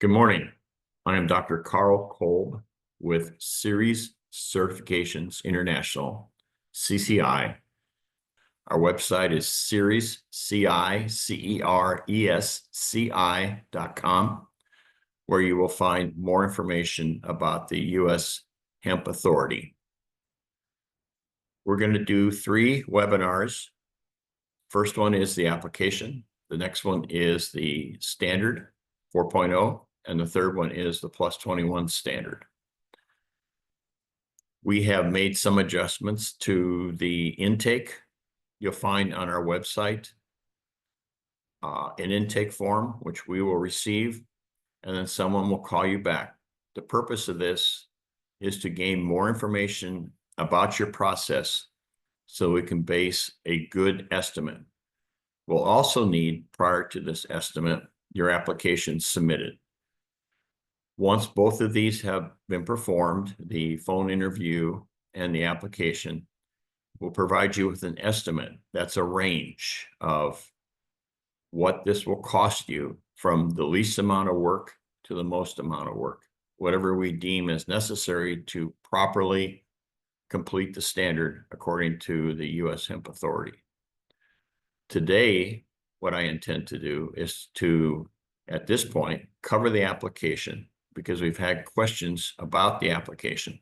Good morning. I am Dr. Carl Kolb with Series Certifications International, CCI. Our website is CeresCI.com, where you will find more information about the U.S. Hemp Authority. We're going to do 3 webinars. First one is the application. The next one is the standard 4.0. And the third one is the plus 21 standard. We have made some adjustments to the intake. You'll find on our website an intake form, which we will receive, and then someone will call you back. The purpose of this is to gain more information about your process so we can base a good estimate. We'll also need, prior to this estimate, your application submitted. Once both of these have been performed, the phone interview and the application will provide you with an estimate. That's a range of what this will cost you from the least amount of work to the most amount of work, whatever we deem as necessary to properly complete the standard according to the U.S. Hemp Authority. Today, what I intend to do is to, at this point, cover the application, because we've had questions about the application.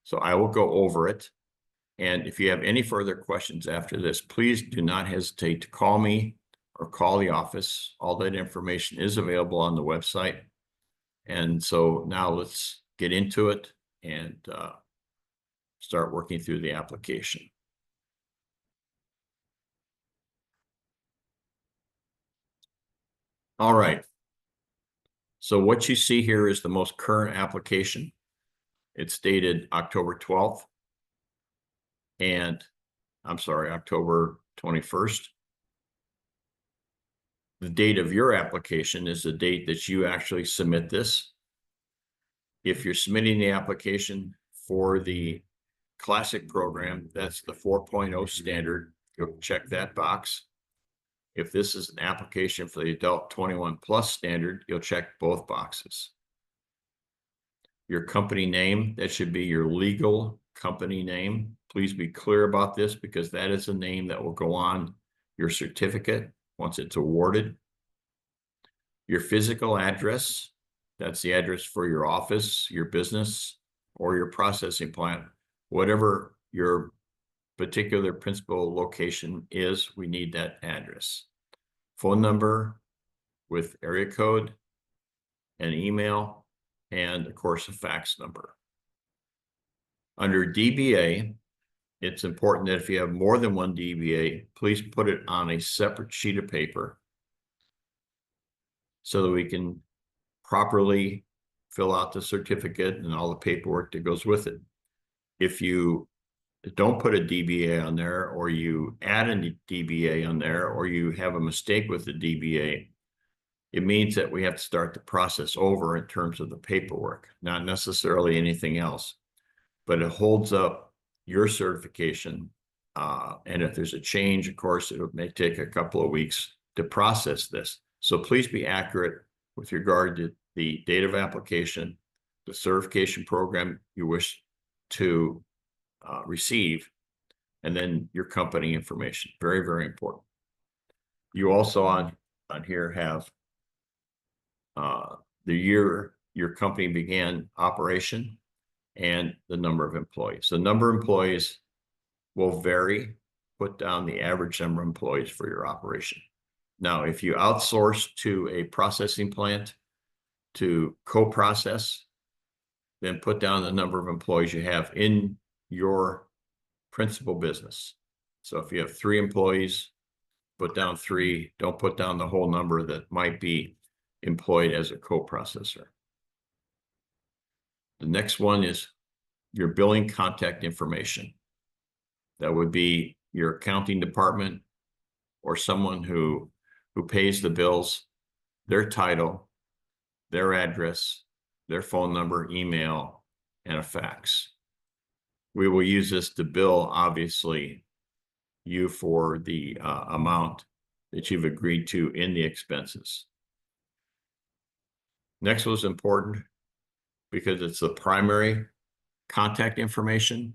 So I will go over it. And if you have any further questions after this, please do not hesitate to call me or call the office. All that information is available on the website. And so now let's get into it and start working through the application. All right. So what you see here is the most current application. It's dated October 12th and October 21st. The date of your application is the date that you actually submit this. If you're submitting the application for the classic program, that's the 4.0 standard, you'll check that box. If this is an application for the adult 21 plus standard, you'll check both boxes. Your company name, that should be your legal company name. Please be clear about this, because that is a name that will go on your certificate once it's awarded. Your physical address, that's the address for your office, your business, or your processing plant. Whatever your particular principal location is, we need that address. Phone number with area code, an email, and of course a fax number. Under DBA, it's important that if you have more than one DBA, please put it on a separate sheet of paper so that we can properly fill out the certificate and all the paperwork that goes with it. If you don't put a DBA on there, or you add a DBA on there, or you have a mistake with the DBA, it means that we have to start the process over in terms of the paperwork, not necessarily anything else. But it holds up your certification. And if there's a change, of course, it may take a couple of weeks to process this. So please be accurate with regard to the date of application, the certification program you wish to receive, and then your company information. Very, very important. You also on here have the year your company began operation and the number of employees. The number of employees will vary. Put down the average number of employees for your operation. Now, if you outsource to a processing plant to co-process, then put down the number of employees you have in your principal business. So if you have 3 employees, put down 3. Don't put down the whole number that might be employed as a co-processor. The next one is your billing contact information. That would be your accounting department or someone who pays the bills, their title, their address, their phone number, email, and a fax. We will use this to bill, obviously, you for the amount that you've agreed to in the expenses. Next was important because it's the primary contact information.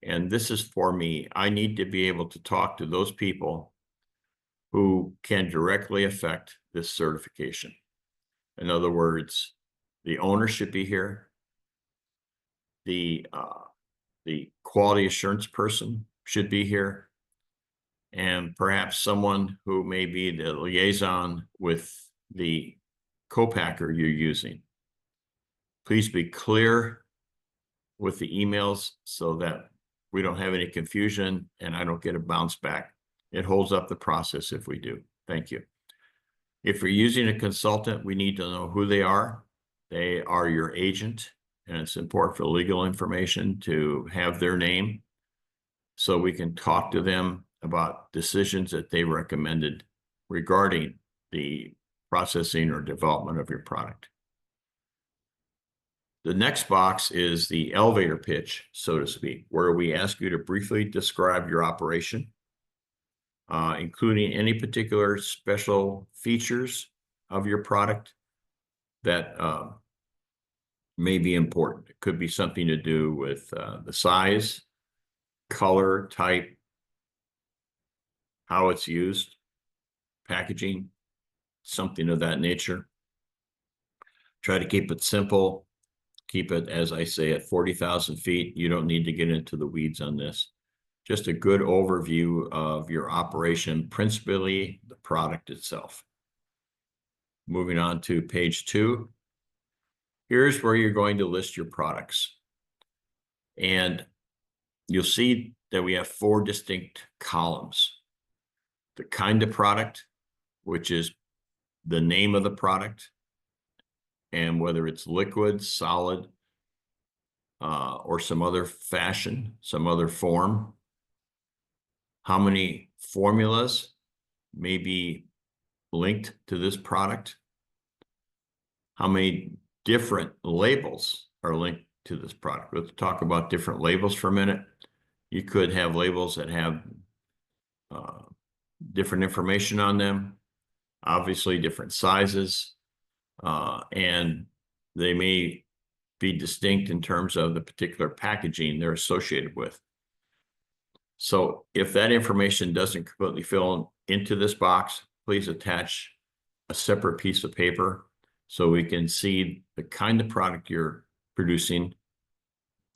And this is for me. I need to be able to talk to those people who can directly affect this certification. In other words, the owner should be here. The quality assurance person should be here. And perhaps someone who may be the liaison with the co-packer you're using. Please be clear with the emails so that we don't have any confusion and I don't get a bounce back. It holds up the process if we do. Thank you. If you're using a consultant, we need to know who they are. They are your agent, and it's important for legal information to have their name so we can talk to them about decisions that they recommended regarding the processing or development of your product. The next box is the elevator pitch, so to speak, where we ask you to briefly describe your operation, including any particular special features of your product that may be important. It could be something to do with the size, color, type, how it's used, packaging, something of that nature. Try to keep it simple. Keep it, as I say, at 40,000 feet. You don't need to get into the weeds on this. Just a good overview of your operation, principally the product itself. Moving on to page 2. Here's where you're going to list your products. And you'll see that we have 4 distinct columns. The kind of product, which is the name of the product, and whether it's liquid, solid, or some other fashion, some other form. How many formulas may be linked to this product? How many different labels are linked to this product? Let's talk about different labels for a minute. You could have labels that have different information on them, obviously different sizes, and they may be distinct in terms of the particular packaging they're associated with. So if that information doesn't completely fill into this box, please attach a separate piece of paper so we can see the kind of product you're producing,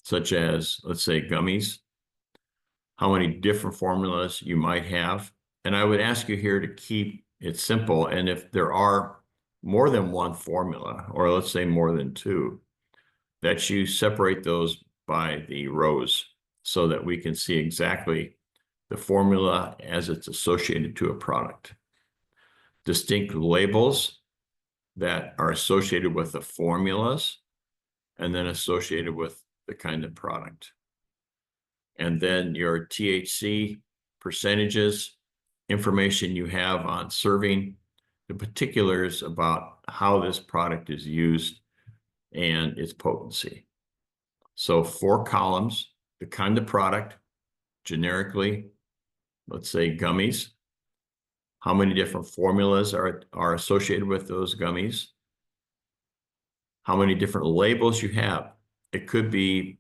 such as, let's say, gummies, how many different formulas you might have. And I would ask you here to keep it simple. And if there are more than one formula, or let's say more than 2, that you separate those by the rows so that we can see exactly the formula as it's associated to a product. Distinct labels that are associated with the formulas and then associated with the kind of product. And then your THC percentages, information you have on serving, the particulars about how this product is used and its potency. So 4 columns, the kind of product, generically, let's say gummies, how many different formulas are associated with those gummies, how many different labels you have. It could be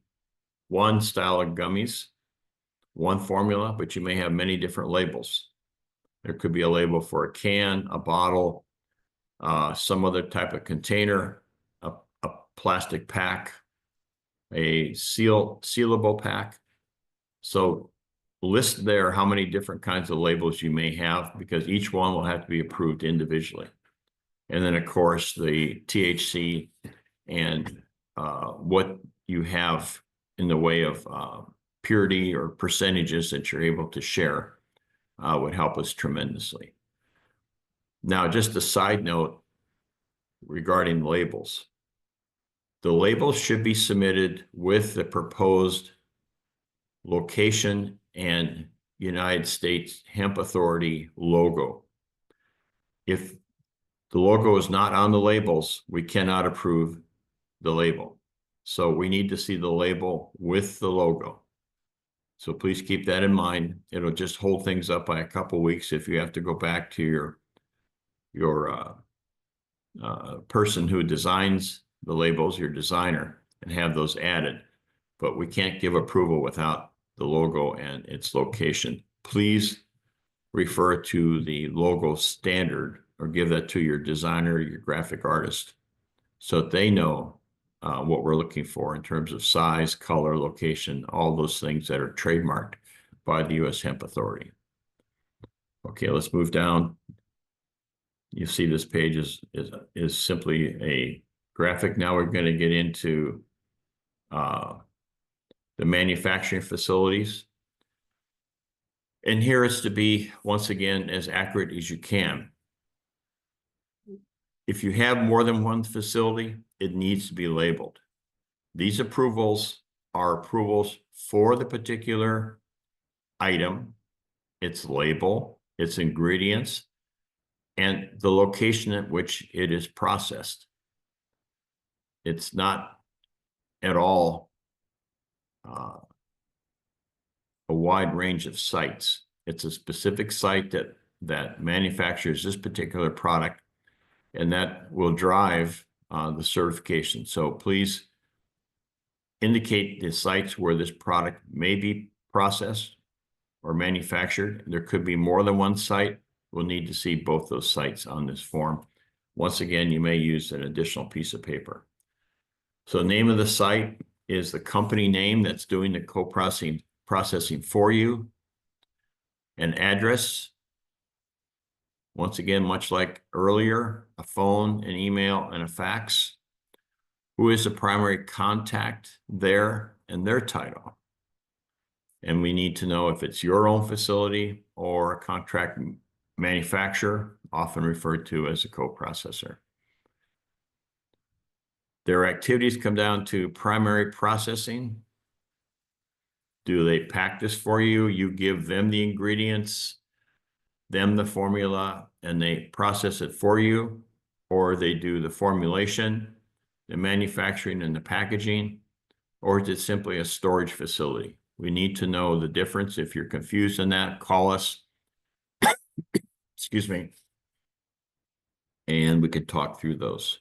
one style of gummies, one formula, but you may have many different labels. There could be a label for a can, a bottle, some other type of container, a plastic pack, a sealable pack. So list there how many different kinds of labels you may have, because each one will have to be approved individually. And then, of course, the THC and what you have in the way of purity or percentages that you're able to share would help us tremendously. Now, just a side note regarding labels. The labels should be submitted with the proposed location and United States Hemp Authority logo. If the logo is not on the labels, we cannot approve the label. So we need to see the label with the logo. So please keep that in mind. It'll just hold things up by a couple weeks if you have to go back to your person who designs the labels, your designer, and have those added. But we can't give approval without the logo and its location. Please refer to the logo standard or give that to your designer, your graphic artist, so that they know what we're looking for in terms of size, color, location, all those things that are trademarked by the U.S. Hemp Authority. Okay, let's move down. You see this page is simply a graphic. Now we're going to get into the manufacturing facilities. And here is to be, once again, as accurate as you can. If you have more than one facility, it needs to be labeled. These approvals are approvals for the particular item, its label, its ingredients, and the location at which it is processed. It's not at all a wide range of sites. It's a specific site that manufactures this particular product, and that will drive the certification. So please indicate the sites where this product may be processed or manufactured. There could be more than one site. We'll need to see both those sites on this form. Once again, you may use an additional piece of paper. So name of the site is the company name that's doing the processing for you. An address, once again, much like earlier, a phone, an email, and a fax. Who is the primary contact there and their title? And we need to know if it's your own facility or a contract manufacturer, often referred to as a co-processor. Their activities come down to primary processing. Do they pack this for you? You give them the ingredients, them the formula, and they process it for you, or they do the formulation, the manufacturing, and the packaging, or is it simply a storage facility? We need to know the difference. If you're confused in that, call us. Excuse me. And we could talk through those.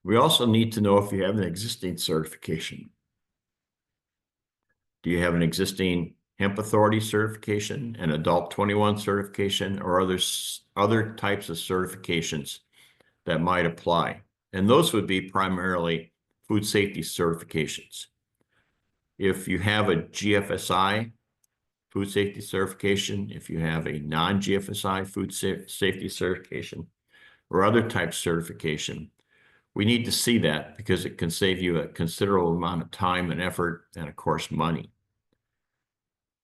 We also need to know if you have an existing certification. Do you have an existing Hemp Authority certification, an Adult 21 certification, or other types of certifications that might apply? And those would be primarily food safety certifications. If you have a GFSI food safety certification, if you have a non-GFSI food safety certification, or other type certification, we need to see that because it can save you a considerable amount of time and effort and, of course, money.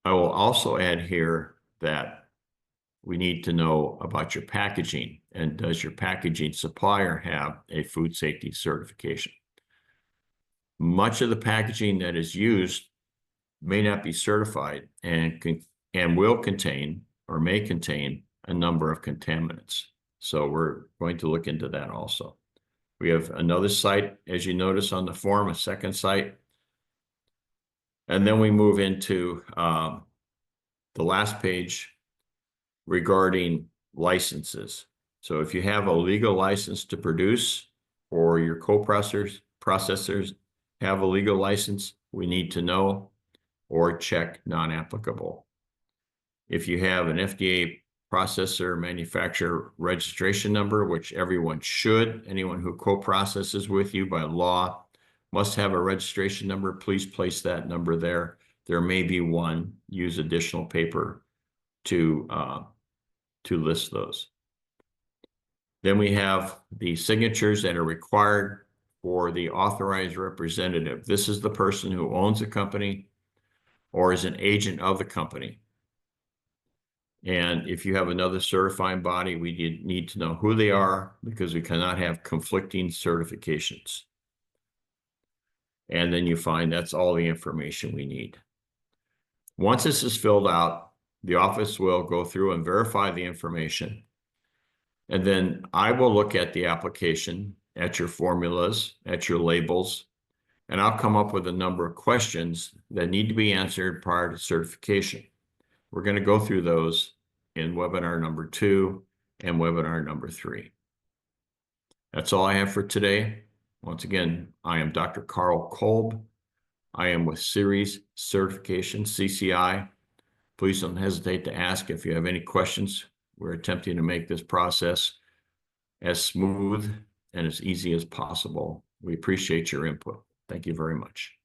I will also add here that we need to know about your packaging, and does your packaging supplier have a food safety certification? Much of the packaging that is used may not be certified and will contain or may contain a number of contaminants. So we're going to look into that also. We have another site, as you notice on the form, a second site. And then we move into the last page regarding licenses. So if you have a legal license to produce, or your co-processors have a legal license, we need to know, or check non-applicable. If you have an FDA processor manufacturer registration number, which everyone should, anyone who co-processes with you by law must have a registration number, please place that number there. There may be one. Use additional paper to list those. Then we have the signatures that are required for the authorized representative. This is the person who owns the company or is an agent of the company. And if you have another certifying body, we need to know who they are, because we cannot have conflicting certifications. And then you find that's all the information we need. Once this is filled out, the office will go through and verify the information. And then I will look at the application, at your formulas, at your labels, and I'll come up with a number of questions that need to be answered prior to certification. We're going to go through those in webinar number 2 and webinar number 3. That's all I have for today. Once again, I am Dr. Carl Kolb. I am with Series Certification, CCI. Please don't hesitate to ask if you have any questions. We're attempting to make this process as smooth and as easy as possible. We appreciate your input. Thank you very much.